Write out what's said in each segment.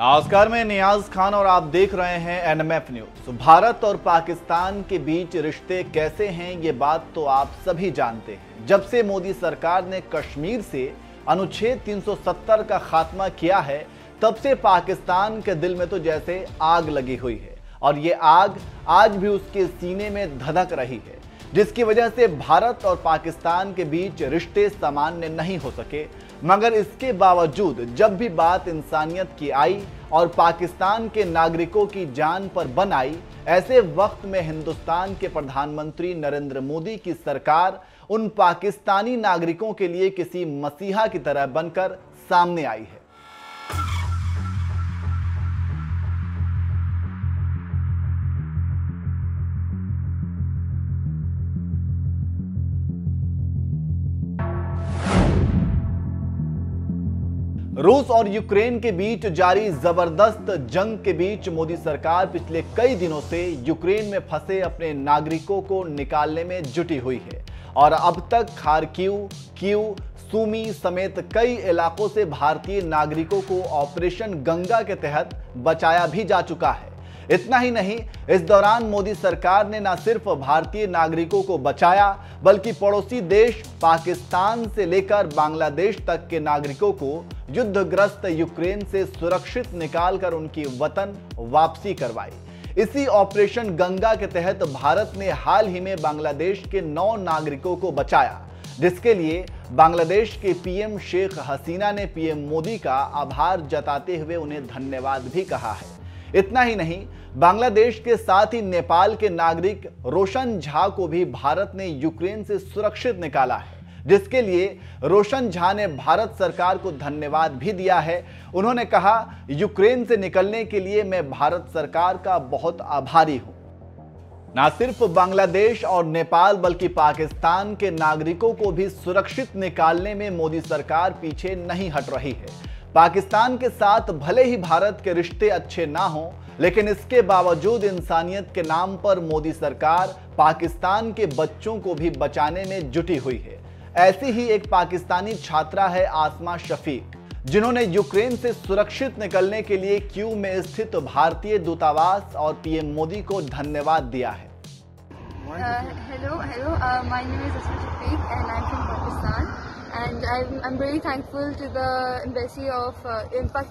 नमस्कार, मैं नियाज खान और आप देख रहे हैं एनएमएफ न्यूज। भारत और पाकिस्तान के बीच रिश्ते कैसे हैं ये बात तो आप सभी जानते हैं। जब से मोदी सरकार ने कश्मीर से अनुच्छेद 370 का खात्मा किया है तब से पाकिस्तान के दिल में तो जैसे आग लगी हुई है और ये आग आज भी उसके सीने में धधक रही है, जिसकी वजह से भारत और पाकिस्तान के बीच रिश्ते सामान्य नहीं हो सके। मगर इसके बावजूद जब भी बात इंसानियत की आई और पाकिस्तान के नागरिकों की जान पर बन आई, ऐसे वक्त में हिंदुस्तान के प्रधानमंत्री नरेंद्र मोदी की सरकार उन पाकिस्तानी नागरिकों के लिए किसी मसीहा की तरह बनकर सामने आई है। रूस और यूक्रेन के बीच जारी जबरदस्त जंग के बीच मोदी सरकार पिछले कई दिनों से यूक्रेन में फंसे अपने नागरिकों को निकालने में जुटी हुई है और अब तक खार्किव, कीव, सूमी समेत कई इलाकों से भारतीय नागरिकों को ऑपरेशन गंगा के तहत बचाया भी जा चुका है। इतना ही नहीं, इस दौरान मोदी सरकार ने न सिर्फ भारतीय नागरिकों को बचाया बल्कि पड़ोसी देश पाकिस्तान से लेकर बांग्लादेश तक के नागरिकों को युद्धग्रस्त यूक्रेन से सुरक्षित निकालकर उनकी वतन वापसी करवाई। इसी ऑपरेशन गंगा के तहत भारत ने हाल ही में बांग्लादेश के 9 नागरिकों को बचाया, जिसके लिए बांग्लादेश के पीएम शेख हसीना ने पीएम मोदी का आभार जताते हुए उन्हें धन्यवाद भी कहा है। इतना ही नहीं, बांग्लादेश के साथ ही नेपाल के नागरिक रोशन झा को भी भारत ने यूक्रेन से सुरक्षित निकाला है, जिसके लिए रोशन झा ने भारत सरकार को धन्यवाद भी दिया है। उन्होंने कहा, यूक्रेन से निकलने के लिए मैं भारत सरकार का बहुत आभारी हूं। न सिर्फ बांग्लादेश और नेपाल बल्कि पाकिस्तान के नागरिकों को भी सुरक्षित निकालने में मोदी सरकार पीछे नहीं हट रही है। पाकिस्तान के साथ भले ही भारत के रिश्ते अच्छे ना हों, लेकिन इसके बावजूद इंसानियत के नाम पर मोदी सरकार पाकिस्तान के बच्चों को भी बचाने में जुटी हुई है। ऐसी ही एक पाकिस्तानी छात्रा है आसमा शफीक, जिन्होंने यूक्रेन से सुरक्षित निकलने के लिए कीव में स्थित भारतीय दूतावास और पीएम मोदी को धन्यवाद दिया है। Hello, my name is Asma Shafiq and I'm from Pakistan. And I'm very thankful to the embassy of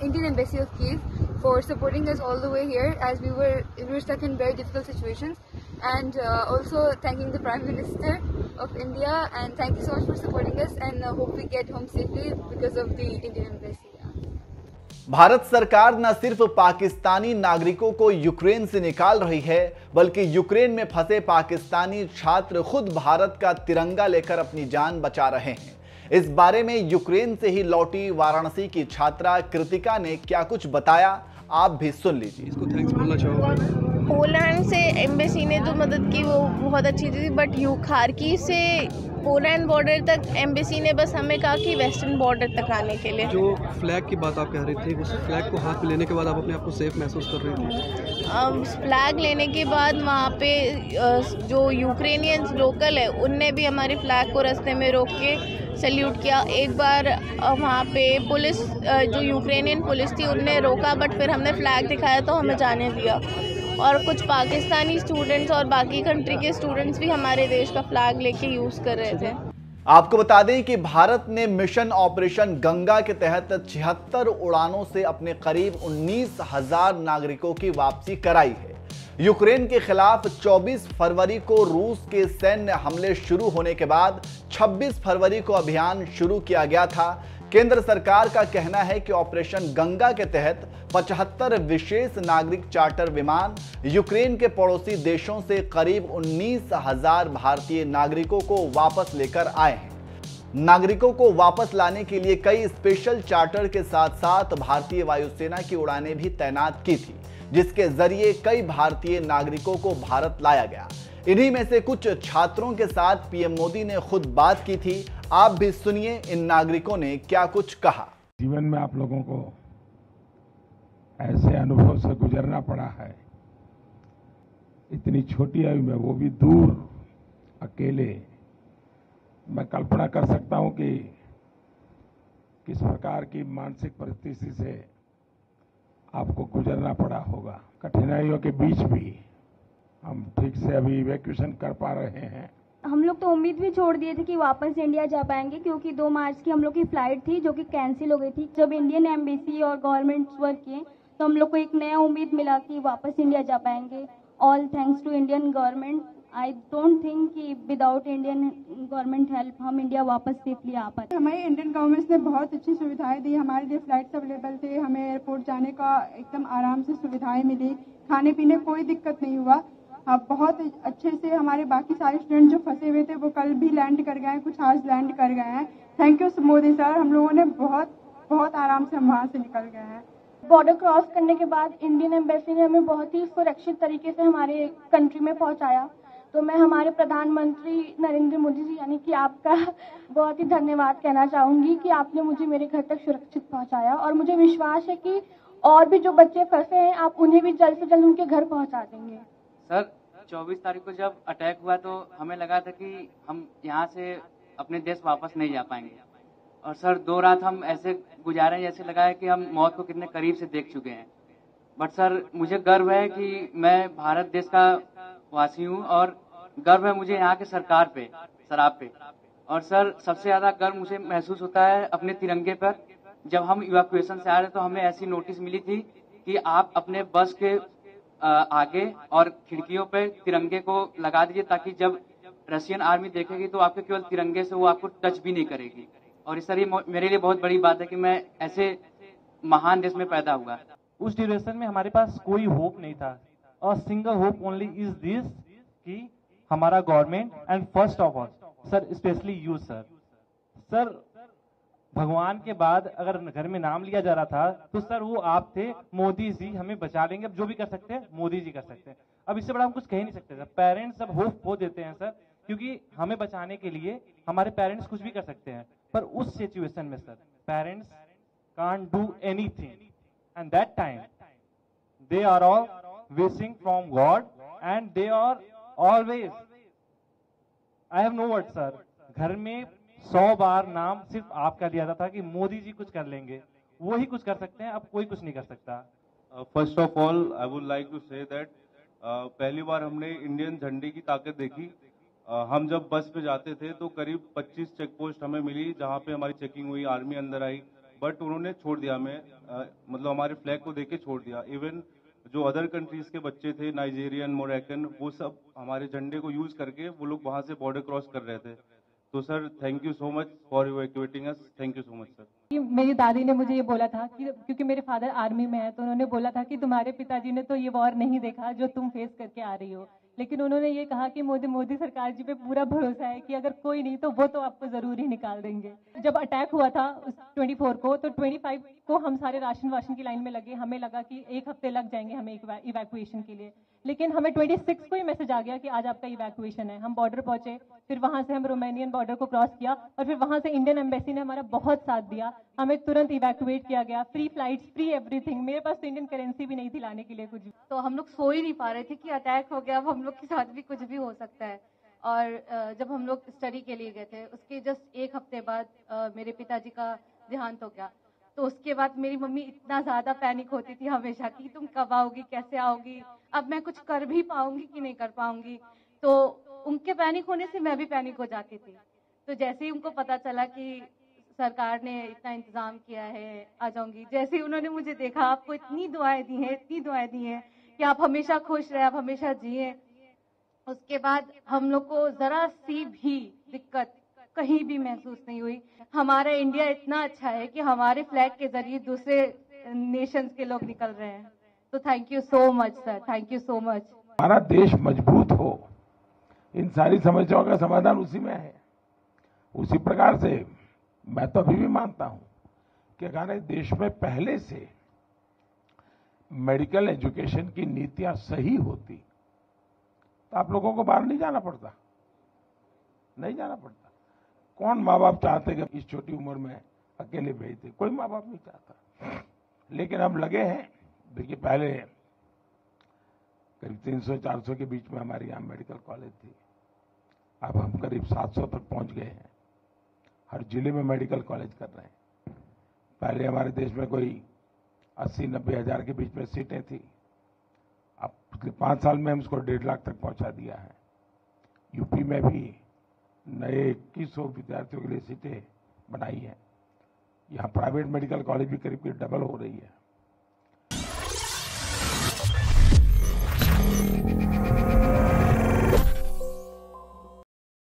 Indian Embassy of Kiev for supporting us all the way here, as we were stuck in very difficult situations, and also thanking the Prime Minister of India, and thank you so much for supporting us, and hope we get home safely because of the Indian Embassy. Bharat सरकार न सिर्फ पाकिस्तानी नागरिकों को Ukraine से निकाल रही है बल्कि यूक्रेन में फंसे पाकिस्तानी छात्र खुद भारत का तिरंगा लेकर अपनी जान बचा रहे हैं। इस बारे में यूक्रेन से ही लौटी वाराणसी की छात्रा कृतिका ने क्या कुछ बताया, आप भी सुन लीजिए। इसको थैंक्स बोलना चाहूँगा। पोलैंड से एम्बेसी ने जो मदद की वो बहुत अच्छी थी, बट खार्की से पोलैंड बॉर्डर तक एम्बेसी ने बस हमें कहा कि वेस्टर्न बॉर्डर तक आने के लिए। जो फ्लैग की बात आप कह रही थी, उस फ्लैग को हाथ में लेने के बाद आप अपने आप को सेफ महसूस कर रही थी? फ्लैग लेने के बाद वहाँ पे जो यूक्रेनियंस लोकल है उनने भी हमारे फ्लैग को रास्ते में रोक के सैल्यूट किया। एक बार वहाँ पे पुलिस जो यूक्रेनियन पुलिस थी उनने रोका, बट फिर हमने फ्लैग दिखाया तो हमें जाने दिया। और कुछ पाकिस्तानी स्टूडेंट्स और बाकी कंट्री के स्टूडेंट्स भी हमारे देश का फ्लैग लेके यूज़ कर रहे थे। आपको बता दें कि भारत ने मिशन ऑपरेशन गंगा के तहत 76 उड़ानों से अपने करीब 19,000 नागरिकों की वापसी कराई है। यूक्रेन के खिलाफ 24 फरवरी को रूस के सैन्य हमले शुरू होने के बाद 26 फरवरी को अभियान शुरू किया गया था। केंद्र सरकार का कहना है कि ऑपरेशन गंगा के तहत 75 विशेष नागरिक चार्टर विमान यूक्रेन के पड़ोसी देशों से करीब 19,000 भारतीय नागरिकों को वापस लेकर आए हैं। नागरिकों को वापस लाने के लिए कई स्पेशल चार्टर के साथ साथ भारतीय वायुसेना की उड़ानें भी तैनात की थी, जिसके जरिए कई भारतीय नागरिकों को भारत लाया गया। इन्हीं में से कुछ छात्रों के साथ पीएम मोदी ने खुद बात की थी। आप भी सुनिए इन नागरिकों ने क्या कुछ कहा। जीवन में आप लोगों को ऐसे अनुभव से गुजरना पड़ा है, इतनी छोटी आयु में, वो भी दूर, अकेले। मैं कल्पना कर सकता हूं कि किस प्रकार की मानसिक परिस्थिति से आपको गुजरना पड़ा होगा। कठिनाइयों के बीच भी हम ठीक से अभी इवैक्यूएशन कर पा रहे हैं। हम लोग तो उम्मीद भी छोड़ दिए थे कि वापस इंडिया जा पाएंगे, क्योंकि 2 मार्च की हम लोग की फ़्लाइट थी जो कि कैंसिल हो गई थी। जब इंडियन एम्बेसी और गवर्नमेंट्स वर्क किए तो हम लोग को एक नया उम्मीद मिला कि वापस इंडिया जा पाएंगे। All thanks to Indian government. I don't think कि विदाउट इंडियन गवर्नमेंट हेल्प हम इंडिया वापस सेफली आ पाते। हमारे इंडियन गवर्नमेंट ने बहुत अच्छी सुविधाएं दी। हमारे लिए फ्लाइट्स अवेलेबल थे, हमें एयरपोर्ट जाने का एकदम आराम से सुविधाएं मिली, खाने पीने कोई दिक्कत नहीं हुआ। अब बहुत अच्छे से हमारे बाकी सारे स्टूडेंट जो फंसे हुए थे वो कल भी लैंड कर गए हैं, कुछ आज लैंड कर गए हैं। थैंक यू मोदी सर, हम लोगों ने बहुत आराम से हम वहाँ से निकल गए हैं। बॉर्डर क्रॉस करने के बाद इंडियन एम्बेसी ने हमें बहुत ही सुरक्षित तरीके से हमारे कंट्री में पहुंचाया। तो मैं हमारे प्रधानमंत्री नरेंद्र मोदी जी यानी कि आपका बहुत ही धन्यवाद कहना चाहूँगी कि आपने मुझे मेरे घर तक सुरक्षित पहुंचाया, और मुझे विश्वास है कि और भी जो बच्चे फंसे हैं आप उन्हें भी जल्द से जल्द उनके घर पहुँचा देंगे। सर 24 तारीख को जब अटैक हुआ तो हमें लगा था कि हम यहाँ से अपने देश वापस नहीं जा पाएंगे, और सर 2 रात हम ऐसे गुजारे जैसे लगा है कि हम मौत को कितने करीब से देख चुके हैं। बट सर मुझे गर्व है कि मैं भारत देश का वासी हूँ, और गर्व है मुझे यहाँ के सरकार पे, शराब पे। और सर सबसे ज्यादा गर्व मुझे महसूस होता है अपने तिरंगे पर। जब हम इवैक्यूएशन से आ रहे तो हमें ऐसी नोटिस मिली थी कि आप अपने बस के आगे और खिड़कियों पे तिरंगे को लगा दीजिए, ताकि जब रशियन आर्मी देखेगी तो आपके केवल तिरंगे से वो आपको टच भी नहीं करेगी। और इस तरह मेरे लिए बहुत बड़ी बात है कि मैं ऐसे महान देश में पैदा हुआ। उस ड्यूरेशन में हमारे पास कोई होप नहीं था, और single hope only is this कि हमारा government and first of all sir specially you sir भगवान के बाद अगर घर में नाम लिया जा रहा था तो सर वो आप थे। मोदी जी हमें बचा लेंगे, अब जो भी कर सकते हैं मोदी जी कर सकते हैं। अब इससे बड़ा हम कुछ कह ही नहीं सकते सर। पेरेंट्स सब होप खो देते हैं सर, क्योंकि हमें बचाने के लिए हमारे पेरेंट्स कुछ भी कर सकते हैं, पर उस सिचुएशन में sir parents can't do anything, and that time they are all wishing from God and they are always, I have no word sir. घर में 100 बार नाम सिर्फ आपका लिया जाता था कि मोदी जी कुछ कर लेंगे, वो ही कुछ कर सकते हैं, अब कोई कुछ नहीं कर सकता। First of all I would like to say that पहली बार हमने इंडियन झंडे की ताकत देखी। हम जब बस पे जाते थे तो करीब 25 चेक पोस्ट हमें मिली जहाँ पे हमारी चेकिंग हुई, आर्मी अंदर आई, बट उन्होंने छोड़ दिया हमें, मतलब हमारे फ्लैग को देख के छोड़ दिया। इवन जो अदर कंट्रीज के बच्चे थे, नाइजीरियन, मोरक्कन, वो सब हमारे झंडे को यूज करके वो लोग वहां से बॉर्डर क्रॉस कर रहे थे। तो sir thank you so much for evacuating us, thank you so much sir. मेरी दादी ने मुझे ये बोला था कि क्योंकि मेरे फादर आर्मी में है, तो उन्होंने बोला था कि तुम्हारे पिताजी ने तो ये वॉर नहीं देखा जो तुम फेस करके आ रही हो, लेकिन उन्होंने ये कहा कि मोदी सरकार जी पे पूरा भरोसा है कि अगर कोई नहीं तो वो तो आपको जरूर ही निकाल देंगे। जब अटैक हुआ था 24 को, तो 25 को हम सारे राशन की लाइन में लगे। हमें लगा कि 1 हफ्ते लग जाएंगे हमें इवैक्यूएशन के लिए, लेकिन हमें 26 को ही मैसेज आ गया कि आज आपका इवैक्यूएशन है। हम बॉर्डर पहुंचे, फिर वहां से हम रोमानियन बॉर्डर को क्रॉस किया, और फिर वहां से इंडियन एम्बेसी ने हमारा बहुत साथ दिया। हमें तुरंत इवैक्यूएट किया गया, फ्री फ्लाइट्स, फ्री एवरीथिंग। मेरे पास तो इंडियन करेंसी भी नहीं थी लाने के लिए कुछ भी। तो हम लोग सो ही नहीं पा रहे थे कि अटैक हो गया, अब हम लोग के साथ भी कुछ भी हो सकता है। और जब हम लोग स्टडी के लिए गए थे उसके जस्ट 1 हफ्ते बाद मेरे पिताजी का देहांत हो गया। तो उसके बाद मेरी मम्मी इतना ज्यादा पैनिक होती थी हमेशा कि तुम कब आओगी, कैसे आओगी, अब मैं कुछ कर भी पाऊंगी कि नहीं कर पाऊंगी। तो उनके पैनिक होने से मैं भी पैनिक हो जाती थी। तो जैसे ही उनको पता चला कि सरकार ने इतना इंतजाम किया है, आ जाऊंगी, जैसे ही उन्होंने मुझे देखा, आपको इतनी दुआएं दी हैं कि आप हमेशा खुश रहे, आप हमेशा जिए। उसके बाद हम लोग को जरा सी भी दिक्कत कहीं भी महसूस नहीं हुई। हमारा इंडिया इतना अच्छा है कि हमारे फ्लैग के जरिए दूसरे नेशंस के लोग निकल रहे हैं। तो thank you so much sir, thank you so much. हमारा देश मजबूत हो, इन सारी समस्याओं का समाधान उसी में है। उसी प्रकार से मैं तो अभी भी मानता हूं कि अगर देश में पहले से मेडिकल एजुकेशन की नीतियां सही होती तो आप लोगों को बाहर नहीं जाना पड़ता। कौन माँ बाप चाहते कि इस छोटी उम्र में अकेले भेज दे? कोई माँ बाप नहीं चाहता। लेकिन अब लगे हैं, देखिए पहले करीब 300-400 के बीच में हमारे यहाँ मेडिकल कॉलेज थी, अब हम करीब 700 तक पहुंच गए हैं। हर जिले में मेडिकल कॉलेज कर रहे हैं। पहले हमारे देश में कोई 80-90 हज़ार के बीच में सीटें थी। अब पिछले 5 साल में हम उसको 1.5 लाख तक पहुंचा दिया है। यूपी में भी नए 2100 विद्यार्थियों के लिए सीटें बनाई हैं। यहाँ प्राइवेट मेडिकल कॉलेज भी करीब डबल हो रही है।